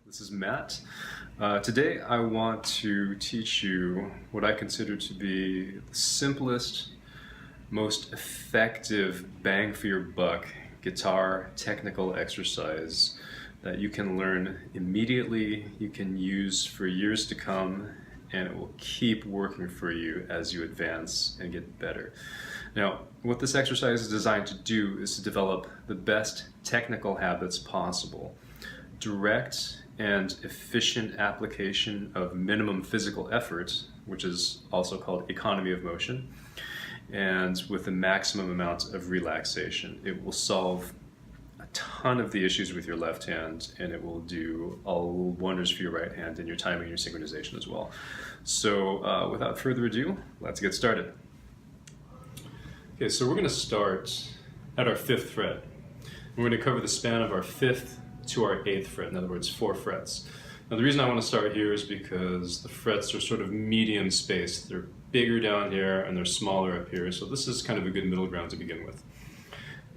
This is Matt. Today I want to teach you what I consider to be the simplest, most effective bang for your buck guitar technical exercise that you can learn immediately, you can use for years to come, and it will keep working for you as you advance and get better. Now, what this exercise is designed to do is to develop the best technical habits possible. Direct and efficient application of minimum physical effort, which is also called economy of motion, and with the maximum amount of relaxation. It will solve a ton of the issues with your left hand, and it will do all wonders for your right hand and your timing and your synchronization as well. So without further ado, let's get started. Okay, so we're going to start at our 5th fret. We're going to cover the span of our 5th to our 8th fret, in other words, 4 frets. Now the reason I want to start here is because the frets are sort of medium spaced. They're bigger down here and they're smaller up here, so this is kind of a good middle ground to begin with.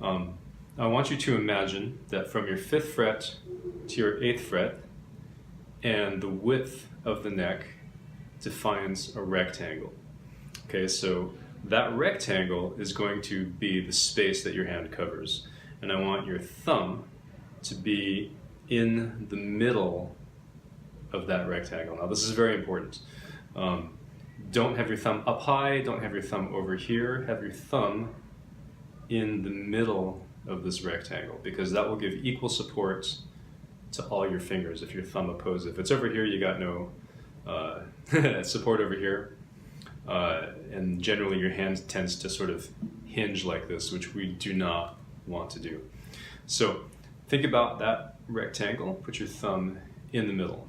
I want you to imagine that from your 5th fret to your 8th fret, and the width of the neck defines a rectangle. Okay, so that rectangle is going to be the space that your hand covers, and I want your thumb to be in the middle of that rectangle. Now this is very important. Don't have your thumb up high, don't have your thumb over here, have your thumb in the middle of this rectangle, because that will give equal support to all your fingers if your thumb opposes. If it's over here, you got no support over here, and generally your hand tends to sort of hinge like this, which we do not want to do. So think about that rectangle, put your thumb in the middle.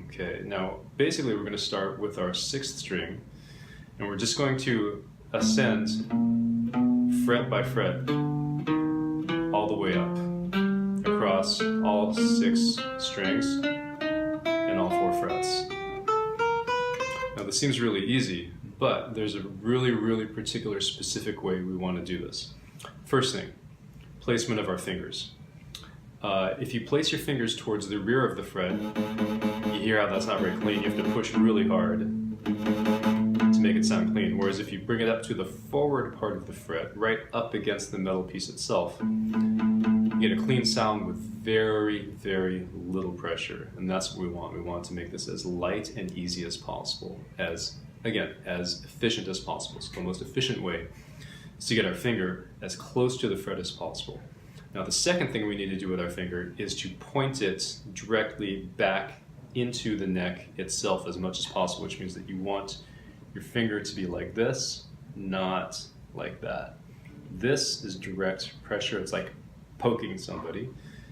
Okay, now basically we're going to start with our 6th string, and we're just going to ascend fret by fret all the way up across all 6 strings and all 4 frets. Now this seems really easy, but there's a really particular specific way we want to do this. First thing, placement of our fingers. If you place your fingers towards the rear of the fret, you hear how that's not very clean. You have to push really hard to make it sound clean. Whereas if you bring it up to the forward part of the fret, right up against the metal piece itself, you get a clean sound with very little pressure. And that's what we want. We want to make this as light and easy as possible, as efficient as possible. So the most efficient way is to get our finger as close to the fret as possible. Now the second thing we need to do with our finger is to point it directly back into the neck itself as much as possible, which means that you want your finger to be like this, not like that. This is direct pressure. It's like poking somebody.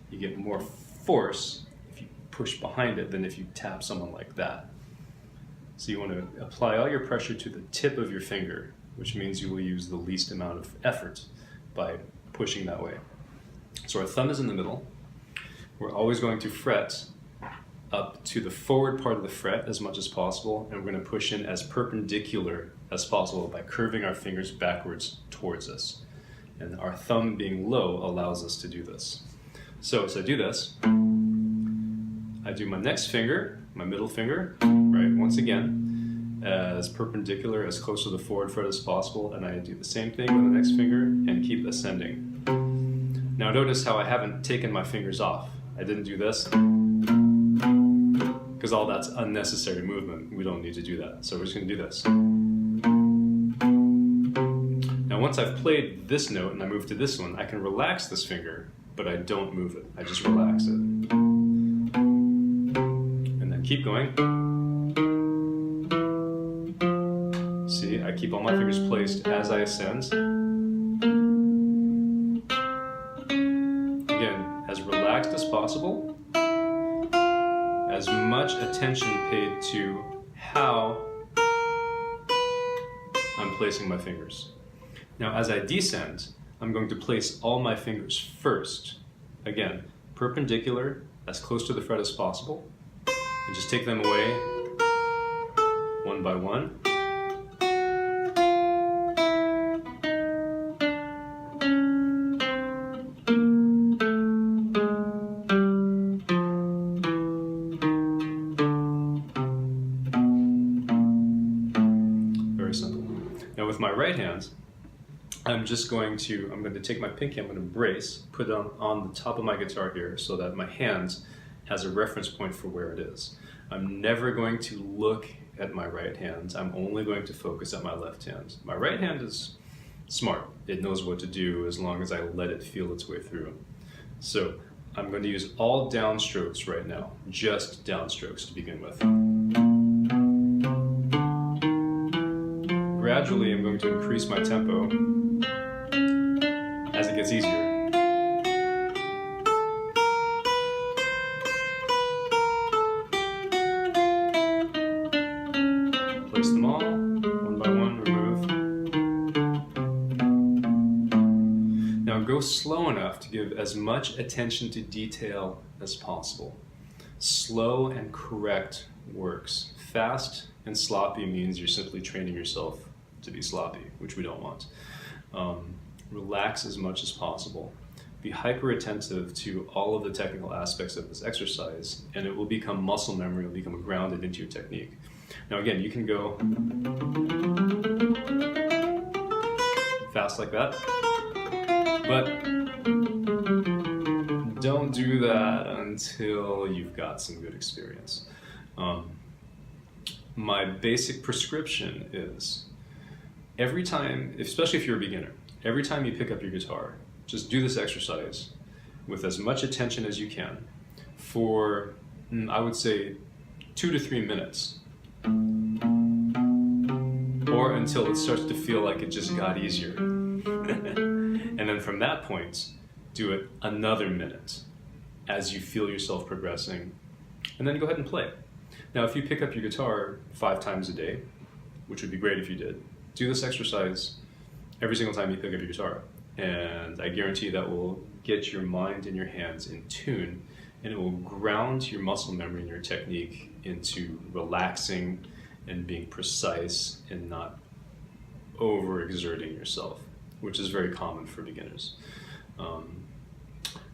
You get more force if you push behind it than if you tap someone like that. So you want to apply all your pressure to the tip of your finger, which means you will use the least amount of effort by pushing that way. So our thumb is in the middle. We're always going to fret up to the forward part of the fret as much as possible, and we're going to push in as perpendicular as possible by curving our fingers backwards towards us. And our thumb being low allows us to do this. So as I do this, I do my next finger, my middle finger, right, once again, as perpendicular, as close to the forward fret as possible, and I do the same thing with the next finger and keep ascending. Now notice how I haven't taken my fingers off. I didn't do this because all that's unnecessary movement. We don't need to do that. So we're just going to do this. Now once I've played this note and I move to this one, I can relax this finger, but I don't move it. I just relax it. And then keep going. See, I keep all my fingers placed as I ascend. As relaxed as possible, as much attention paid to how I'm placing my fingers. Now as I descend, I'm going to place all my fingers first, again, perpendicular, as close to the fret as possible, and just take them away one by one. my right hand, I'm going to take my pinky, I'm going to brace, put it on the top of my guitar here so that my hand has a reference point for where it is. I'm never going to look at my right hand. I'm only going to focus at my left hand. My right hand is smart. It knows what to do as long as I let it feel its way through. So I'm going to use all downstrokes right now, just downstrokes to begin with. Gradually, I'm going to increase my tempo as it gets easier. Place them all, one by one, remove. Now go slow enough to give as much attention to detail as possible. Slow and correct works. Fast and sloppy means you're simply training yourself to be sloppy, which we don't want. Relax as much as possible. Be hyper attentive to all of the technical aspects of this exercise, and it will become muscle memory, it will become grounded into your technique. Now again, you can go fast like that, but don't do that until you've got some good experience. My basic prescription is every time, especially if you're a beginner, every time you pick up your guitar, just do this exercise with as much attention as you can for, I would say, 2 to 3 minutes. Or until it starts to feel like it just got easier. And then from that point, do it another minute as you feel yourself progressing, and then go ahead and play. Now, if you pick up your guitar 5 times a day, which would be great if you did, do this exercise every single time you pick up your guitar. And I guarantee that will get your mind and your hands in tune, and it will ground your muscle memory and your technique into relaxing and being precise and not overexerting yourself, which is very common for beginners.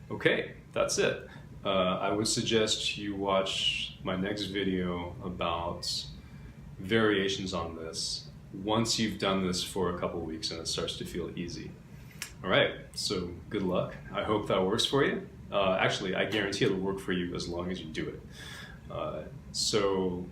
Okay, that's it. I would suggest you watch my next video about variations on this once you've done this for a couple weeks and it starts to feel easy. All right, so good luck. I hope that works for you. Actually, I guarantee it'll work for you as long as you do it. So